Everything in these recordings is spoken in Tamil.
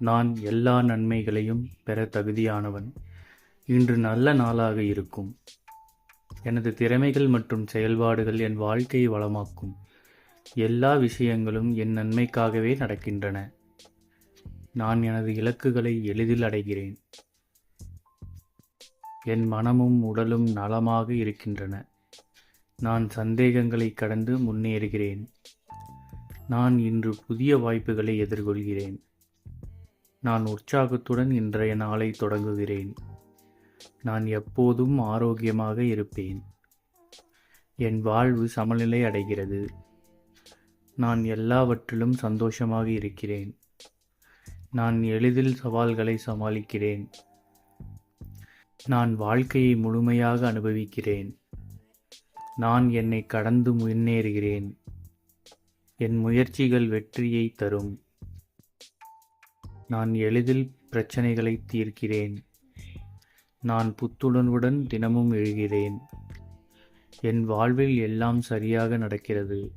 நான் எல்லா நன்மைகளையும் பெற தகுதியானவன். இன்று நல்ல நாளாக இருக்கும். எனது திறமைகள் மற்றும் செயல்பாடுகள் என் வாழ்க்கையை வளமாக்கும். எல்லா விஷயங்களும் என் நன்மைக்காகவே நடக்கின்றன. நான் எனது இலக்குகளை எளிதில் அடைகிறேன். என் மனமும் உடலும் நலமாக இருக்கின்றன. நான் சந்தேகங்களை கடந்து முன்னேறுகிறேன். நான் இன்று புதிய வாய்ப்புகளை எதிர்கொள்கிறேன். நான் உற்சாகத்துடன் இன்றைய நாளை தொடங்குகிறேன். நான் எப்போதும் ஆரோக்கியமாக இருப்பேன். என் வாழ்வு சமநிலை அடைகிறது. நான் எல்லாவற்றிலும் சந்தோஷமாக இருக்கிறேன். நான் எளிதில் சவால்களை சமாளிக்கிறேன். நான் வாழ்க்கையை முழுமையாக அனுபவிக்கிறேன். நான் என்னை கடந்து முன்னேறுகிறேன். என் முயற்சிகள் வெற்றியை தரும். நான் எளிதில் பிரச்சனைகளை தீர்க்கிறேன். நான் புத்துணர்வுடன் தினமும் எழுகிறேன். என் வாழ்வில் எல்லாம் சரியாக நடக்கிறது.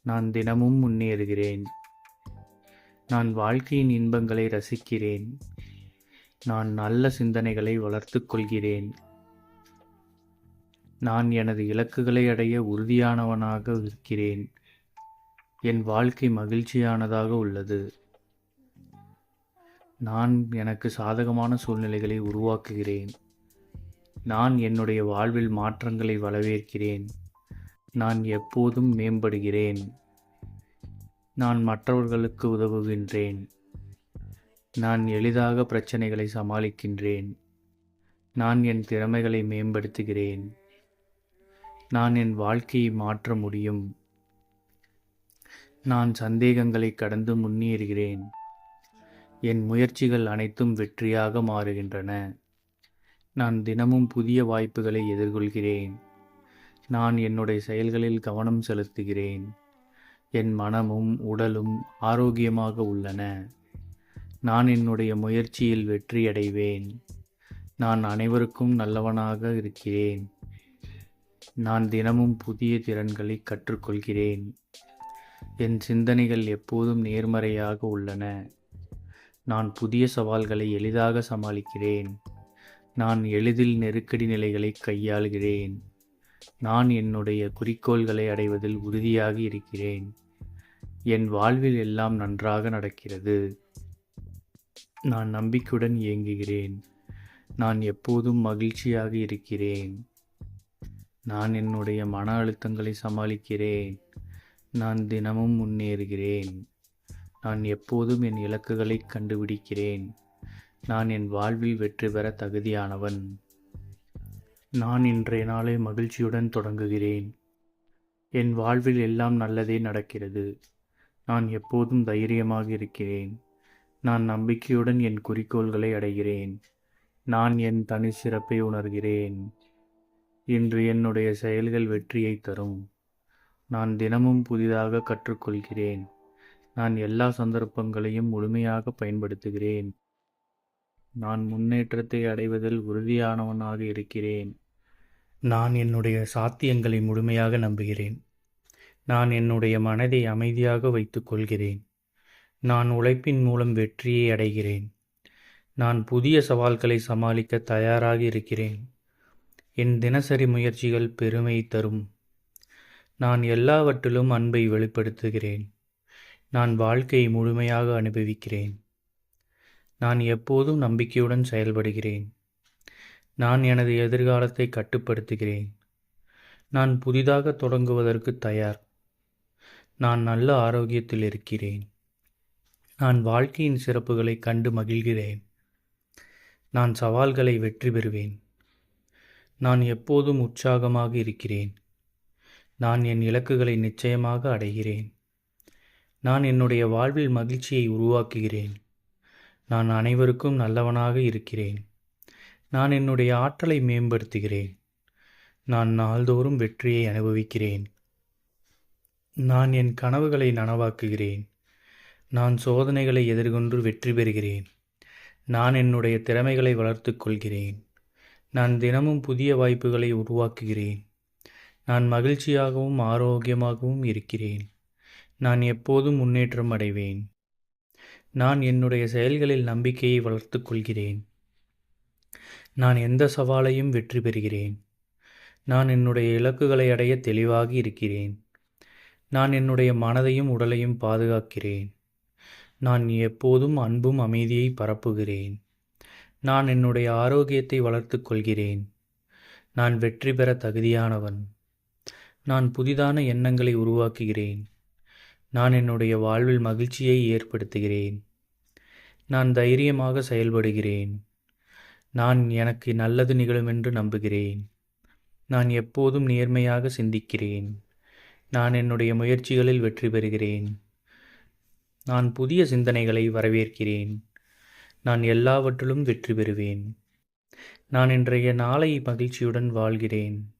நான் தினமும் முன்னேறுகிறேன். நான் வாழ்க்கையின் இன்பங்களை ரசிக்கிறேன். நான் நல்ல சிந்தனைகளை வளர்த்துக் கொள்கிறேன். நான் எனது இலக்குகளை அடைய உறுதியானவனாக இருக்கிறேன். என் வாழ்க்கை மகிழ்ச்சியானதாக உள்ளது. நான் எனக்கு சாதகமான சூழ்நிலைகளை உருவாக்குகிறேன். நான் என்னுடைய வாழ்வில் மாற்றங்களை வரவேற்கிறேன். நான் எப்போதும் மேம்படுகிறேன். நான் மற்றவர்களுக்கு உதவுகின்றேன். நான் எளிதாக பிரச்சனைகளை சமாளிக்கின்றேன். நான் என் திறமைகளை மேம்படுத்துகிறேன். நான் என் வாழ்க்கையை மாற்ற முடியும். நான் சந்தேகங்களை கடந்து முன்னேறுகிறேன். என் முயற்சிகள் அனைத்தும் வெற்றியாக மாறுகின்றன. நான் தினமும் புதிய வாய்ப்புகளை எதிர்கொள்கிறேன். நான் என்னுடைய செயல்களில் கவனம் செலுத்துகிறேன். என் மனமும் உடலும் ஆரோக்கியமாக உள்ளன. நான் என்னுடைய முயற்சியில் வெற்றியடைவேன். நான் அனைவருக்கும் நல்லவனாக இருக்கிறேன். நான் தினமும் புதிய திறன்களை கற்றுக்கொள்கிறேன். என் சிந்தனைகள் எப்போதும் நேர்மறையாக உள்ளன. நான் புதிய சவால்களை எளிதாக சமாளிக்கிறேன். நான் எளிதில் நெருக்கடி நிலைகளை கையாளுகிறேன். நான் என்னுடைய குறிக்கோள்களை அடைவதில் உறுதியாக இருக்கிறேன். என் வாழ்வில் எல்லாம் நன்றாக நடக்கிறது. நான் நம்பிக்கையுடன் இயங்குகிறேன். நான் எப்போதும் மகிழ்ச்சியாக இருக்கிறேன். நான் என்னுடைய மன அழுத்தங்களை சமாளிக்கிறேன். நான் தினமும் முன்னேறுகிறேன். நான் எப்போதும் என் இலக்குகளை கண்டுபிடிக்கிறேன். நான் என் வாழ்வில் வெற்றி பெற தகுதியானவன். நான் இன்றைய நாளை மகிழ்ச்சியுடன் தொடங்குகிறேன். என் வாழ்வில் எல்லாம் நல்லதே நடக்கிறது. நான் எப்போதும் தைரியமாக இருக்கிறேன். நான் நம்பிக்கையுடன் என் குறிக்கோள்களை அடைகிறேன். நான் என் தனி சிறப்பை உணர்கிறேன். இன்று என்னுடைய செயல்கள் வெற்றியை தரும். நான் தினமும் புதிதாக கற்றுக்கொள்கிறேன். நான் எல்லா சந்தர்ப்பங்களையும் முழுமையாக பயன்படுத்துகிறேன். நான் முன்னேற்றத்தை அடைவதில் உறுதியானவனாக இருக்கிறேன். நான் என்னுடைய சாத்தியங்களை முழுமையாக நம்புகிறேன். நான் என்னுடைய மனதை அமைதியாக வைத்துக் கொள்கிறேன். நான் உழைப்பின் மூலம் வெற்றியை அடைகிறேன். நான் புதிய சவால்களை சமாளிக்க தயாராக இருக்கிறேன். என் தினசரி முயற்சிகள் பெருமை தரும். நான் எல்லாவற்றிலும் அன்பை வெளிப்படுத்துகிறேன். நான் வாழ்க்கையை முழுமையாக அனுபவிக்கிறேன். நான் எப்போதும் நம்பிக்கையுடன் செயல்படுகிறேன். நான் எனது எதிர்காலத்தை கட்டுப்படுத்துகிறேன். நான் புதிதாக தொடங்குவதற்கு தயார். நான் நல்ல ஆரோக்கியத்தில் இருக்கிறேன். நான் வாழ்க்கையின் சிறப்புகளை கண்டு மகிழ்கிறேன். நான் சவால்களை வெற்றி பெறுவேன். நான் எப்போதும் உற்சாகமாக இருக்கிறேன். நான் என் இலக்குகளை நிச்சயமாக அடைகிறேன். நான் என்னுடைய வாழ்வில் மகிழ்ச்சியை உருவாக்குகிறேன். நான் அனைவருக்கும் நல்லவனாக இருக்கிறேன். நான் என்னுடைய ஆற்றலை மேம்படுத்துகிறேன். நான் நாள்தோறும் வெற்றியை அனுபவிக்கிறேன். நான் என் கனவுகளை நனவாக்குகிறேன். நான் சோதனைகளை எதிர்கொண்டு வெற்றி பெறுகிறேன். நான் என்னுடைய திறமைகளை வளர்த்துக் கொள்கிறேன். நான் தினமும் புதிய வாய்ப்புகளை உருவாக்குகிறேன். நான் மகிழ்ச்சியாகவும் ஆரோக்கியமாகவும் இருக்கிறேன். நான் எப்போதும் முன்னேற்றம் அடைவேன். நான் என்னுடைய செயல்களில் நம்பிக்கையை வளர்த்துக் கொள்கிறேன். நான் எந்த சவாலையும் வெற்றி பெறுகிறேன். நான் என்னுடைய இலக்குகளை அடைய தெளிவாக இருக்கிறேன். நான் என்னுடைய மனதையும் உடலையும் பாதுகாக்கிறேன். நான் எப்போதும் அன்பும் அமைதியை பரப்புகிறேன். நான் என்னுடைய ஆரோக்கியத்தை வளர்த்துக் கொள்கிறேன். நான் வெற்றி பெற தகுதியானவன். நான் புதிதான எண்ணங்களை உருவாக்குகிறேன். நான் என்னுடைய வாழ்வில் மகிழ்ச்சியை ஏற்படுத்துகிறேன். நான் தைரியமாக செயல்படுகிறேன். நான் எனக்கு நல்லது நிகழும் என்று நம்புகிறேன். நான் எப்போதும் நேர்மையாக சிந்திக்கிறேன். நான் என்னுடைய முயற்சிகளில் வெற்றி பெறுகிறேன். நான் புதிய சிந்தனைகளை வரவேற்கிறேன். நான் எல்லாவற்றிலும் வெற்றி பெறுவேன். நான் இன்றைய நாளை மகிழ்ச்சியுடன் வாழ்கிறேன்.